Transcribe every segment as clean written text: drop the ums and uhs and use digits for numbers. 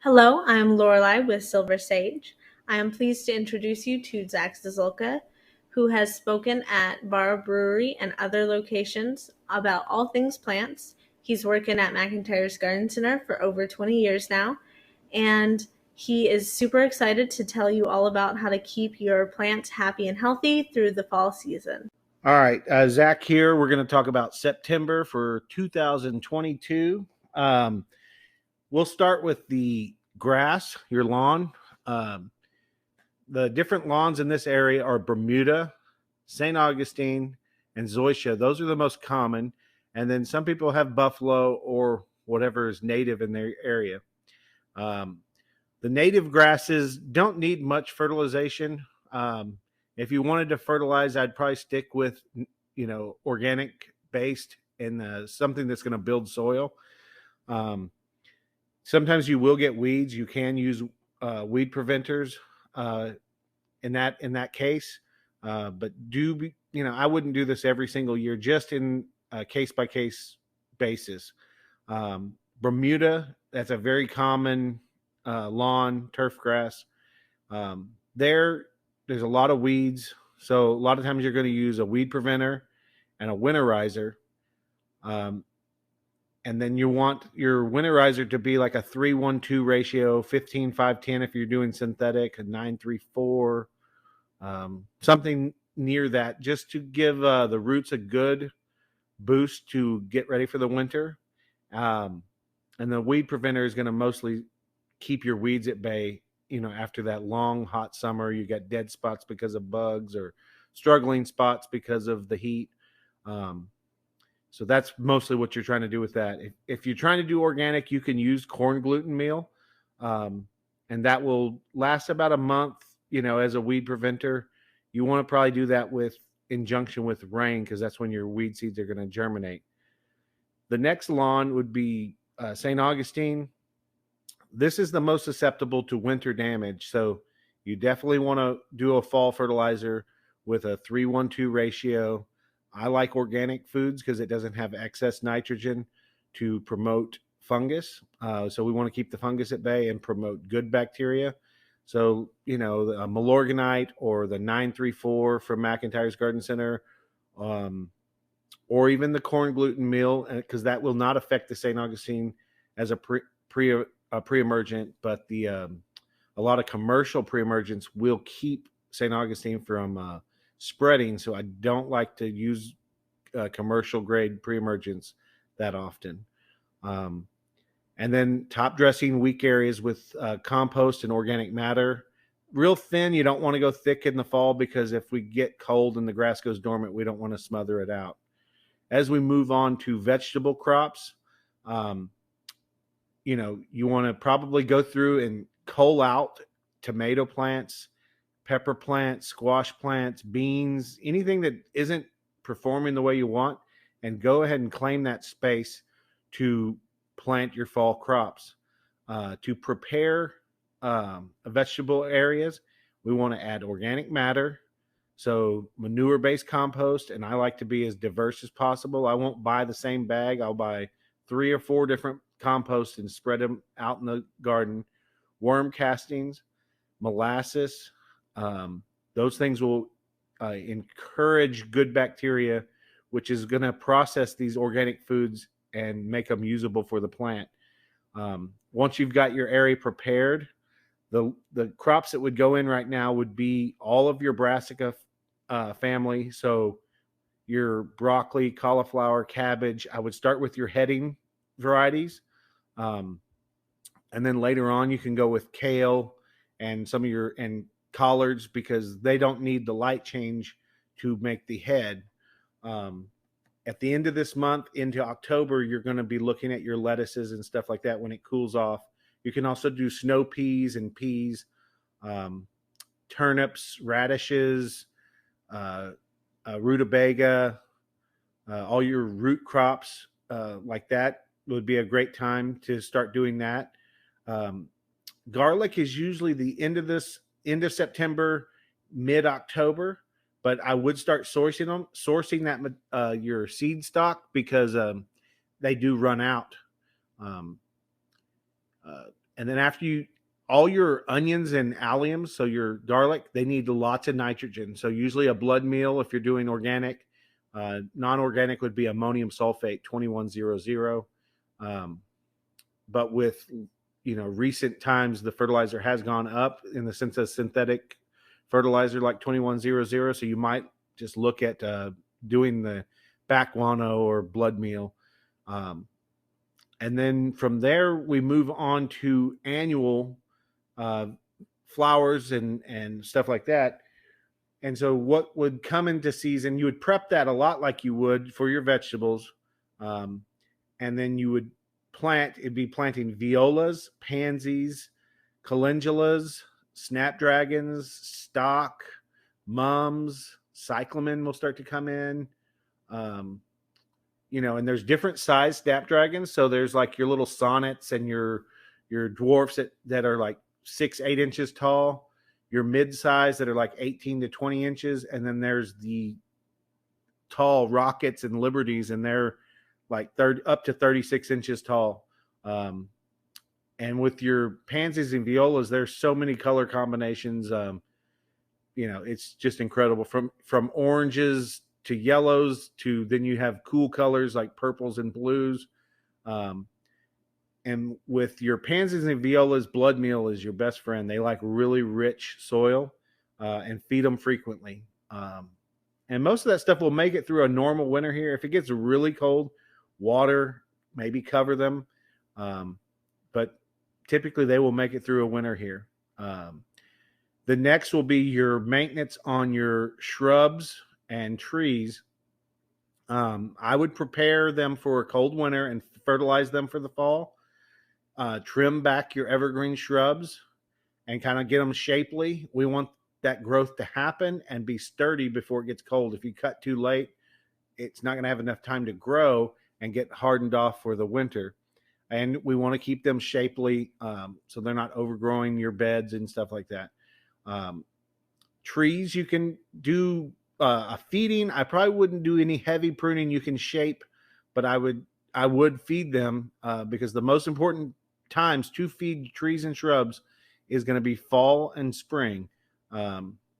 Hello, I'm Lorelai with Silver Sage. I am pleased to introduce you to Zach Zezulka, who has spoken at Bar Brewery and other locations about all things plants. He's working at McIntyre's Garden Center for over 20 years now, and he is super excited to tell you all about how to keep your plants happy and healthy through the fall season. All right, Zach here. We're going to talk about September for 2022. Um, we'll start with the grass, your lawn. Um, the different lawns in this area are Bermuda, St. Augustine, and Zoysia. Those are the most common. And then some people have buffalo or whatever is native in their area. Um, the native grasses don't need much fertilization. If you wanted to fertilize, I'd probably stick with, organic based and something that's going to build soil. Um, Sometimes you will get weeds. You can use weed preventers uh, in that case, but I wouldn't do this every single year, just in a case by case basis. Bermuda, that's a very common lawn turf grass. There's a lot of weeds, so a lot of times you're going to use a weed preventer and a winterizer. Um, and then you want your winterizer to be like a 3-1-2 ratio, 15-5-10 if you're doing synthetic, a 9-3-4, something near that, just to give the roots a good boost to get ready for the winter. Um, and the weed preventer is going to mostly keep your weeds at bay. After that long hot summer, you got dead spots because of bugs or struggling spots because of the heat. Um, so that's mostly what you're trying to do with that. If you're trying to do organic, you can use corn gluten meal, um, and that will last about a month. As a weed preventer, you want to probably do that with in junction with rain, because that's when your weed seeds are going to germinate. The next lawn would be St. Augustine. This is the most susceptible to winter damage, so you definitely want to do a fall fertilizer with a 3-1-2 ratio. I like organic foods because it doesn't have excess nitrogen to promote fungus. So we want to keep the fungus at bay and promote good bacteria. So, the Milorganite or the 9-3-4 from McIntyre's Garden Center, or even the corn gluten meal, because that will not affect the St. Augustine as a pre-emergent, but a lot of commercial pre-emergents will keep St. Augustine from spreading. So I don't like to use commercial grade pre-emergents that often. And then top dressing weak areas with compost and organic matter. Real thin, you don't want to go thick in the fall, because if we get cold and the grass goes dormant, we don't want to smother it out. As we move on to vegetable crops, you want to probably go through and cull out tomato plants, pepper plants, squash plants, beans, anything that isn't performing the way you want, and go ahead and claim that space to plant your fall crops. To prepare vegetable areas, we want to add organic matter, so manure-based compost, and I like to be as diverse as possible. I won't buy the same bag. I'll buy 3 or 4 different composts and spread them out in the garden. Worm castings, molasses, those things will encourage good bacteria, which is going to process these organic foods and make them usable for the plant. Once you've got your area prepared, the crops that would go in right now would be all of your brassica family. So your broccoli, cauliflower, cabbage. I would start with your heading varieties. Um, and then later on, you can go with kale and some of your collards, because they don't need the light change to make the head. Um, at the end of this month into October, you're going to be looking at your lettuces and stuff like that when it cools off. You can also do snow peas and peas, um, turnips, radishes, uh, rutabaga, all your root crops like that would be a great time to start doing that. Um, Garlic is usually the end of September, mid October, but I would start sourcing that your seed stock, because they do run out. Um, uh, And then after you, all your onions and alliums, so your garlic, they need lots of nitrogen. So usually a blood meal, if you're doing organic, non-organic would be ammonium sulfate 2100. But with recent times, the fertilizer has gone up in the sense of synthetic fertilizer like 2100. So you might just look at doing the back guano or blood meal. And then from there, we move on to annual uh, flowers and stuff like that. And so what would come into season, you would prep that a lot like you would for your vegetables. And then you would it'd be planting violas, pansies, calendulas, snapdragons, stock, mums, cyclamen will start to come in. Um, and there's different size snapdragons. So there's like your little sonnets and your dwarfs that are like 6-8 inches tall, your mid size that are like 18 to 20 inches, and then there's the tall rockets and liberties, and they're like up to 36 inches tall. And with your pansies and violas, there's so many color combinations. It's just incredible, from oranges to yellows to then you have cool colors like purples and blues. And with your pansies and violas, blood meal is your best friend. They like really rich soil, and feed them frequently. And most of that stuff will make it through a normal winter here. If it gets really cold, water, maybe cover them. But typically they will make it through a winter here. The next will be your maintenance on your shrubs and trees. I would prepare them for a cold winter and fertilize them for the fall. Trim back your evergreen shrubs and kind of get them shapely. We want that growth to happen and be sturdy before it gets cold. If you cut too late, it's not going to have enough time to grow and get hardened off for the winter. And we want to keep them shapely, so they're not overgrowing your beds and stuff like that. Trees, you can do a feeding. I probably wouldn't do any heavy pruning. You can shape, but I would feed them, because the most important times to feed trees and shrubs is going to be fall and spring,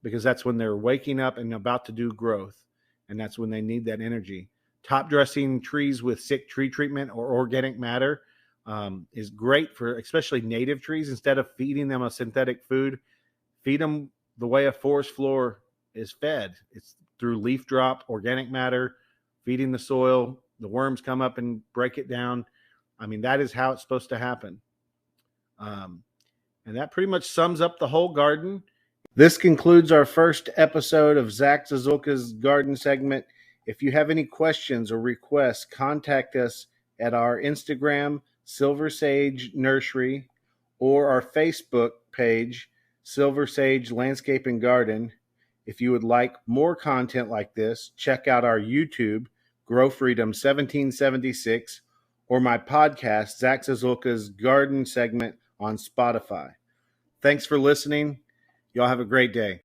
because that's when they're waking up and about to do growth, and that's when they need that energy. Top dressing trees with sick tree treatment or organic matter is great for especially native trees. Instead of feeding them a synthetic food, feed them the way a forest floor is fed. It's through leaf drop, organic matter, feeding the soil. The worms come up and break it down. I mean, that is how it's supposed to happen. And that pretty much sums up the whole garden. This concludes our first episode of Zach Zezulka's garden segment. If you have any questions or requests, contact us at our Instagram, Silver Sage Nursery, or our Facebook page, Silver Sage Landscape and Garden. If you would like more content like this, check out our YouTube, Grow Freedom 1776, or my podcast, Zach Zezulka's Garden segment on Spotify. Thanks for listening. Y'all have a great day.